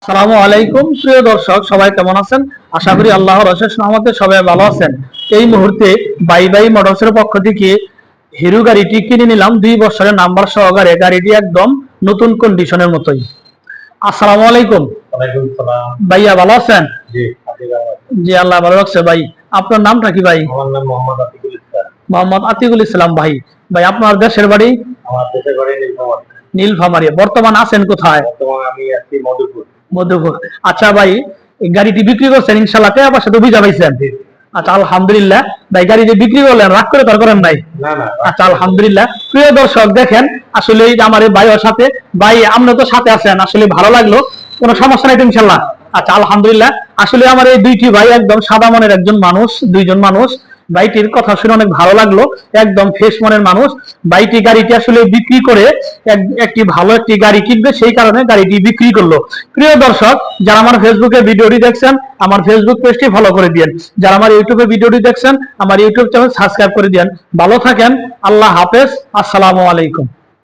সালামু আলাইকুম প্রিয় দর্শক, সবাই কেমন আছেন? আশা করি আল্লাহর অশেষ রহমতে সবাই ভালো আছেন। এই মুহূর্তে বাই বাই মোটরসের পক্ষ থেকে হিরো গাড়িটি কিনে নিলাম 2 বছরের নাম্বার সহকারে। গাড়িটি একদম নতুন কন্ডিশনের মতোই। আসসালামু আলাইকুম। ওয়ালাইকুম সালাম। ভাইয়া ভালো আছেন? জি, আপনি কেমন আছেন? জি, আল্লাহ ভালো রাখছে। ভাই আপনার নামটা কি? ভাই আমার নাম মোহাম্মদ আতিকুল ইসলাম। মোহাম্মদ আতিকুল ইসলাম। ভাই ভাই আপনার দেশের বাড়ি? আমার দেশের বাড়ি নীলফামারী। নীলফামারী। বর্তমান আছেন কোথায়? বর্তমানে আমি আছি মধুপুর। মধুপুর। আচ্ছা ভাই, এই গাড়িটি বিক্রি করছেন ইনশাল্লাহ? কে আবার সাথে বুঝা পাইছেন? আচ্ছা আলহামদুলিল্লাহ। ভাই গাড়ি যে বিক্রি করলেন রাগ করে তার করেন নাই? না না। আচ্ছা আলহামদুলিল্লাহ। প্রিয় দর্শক দেখেন, আসলে আমার এই ভাইয়ের সাথে, ভাই আপনি তো সাথে আছেন, আসলে ভালো লাগলো। কোনো সমস্যা নাই তো ইনশাল্লাহ? আচ্ছা আলহামদুলিল্লাহ। আসলে আমার এই দুইটি ভাই একদম সাদা মনের একজন মানুষ, দুইজন মানুষ। ভাইটির কথা শুনে অনেক ভালো লাগলো, একদম ফ্রেশ মনের মানুষ। ভাইটি গাড়িটি আসলে বিক্রি করে একটি ভালো একটি গাড়ি কিনবে, সেই কারণে গাড়িটি বিক্রি করলো। প্রিয় দর্শক, যারা আমার ফেসবুকে ভিডিওটি দেখছেন আমার ফেসবুক পেজটি ফলো করে দিন। যারা আমার ইউটিউবে ভিডিওটি দেখছেন আমার ইউটিউব চ্যানেল সাবস্ক্রাইব করে দিন। ভালো থাকেন। আল্লাহ হাফেজ। আসসালামু আলাইকুম।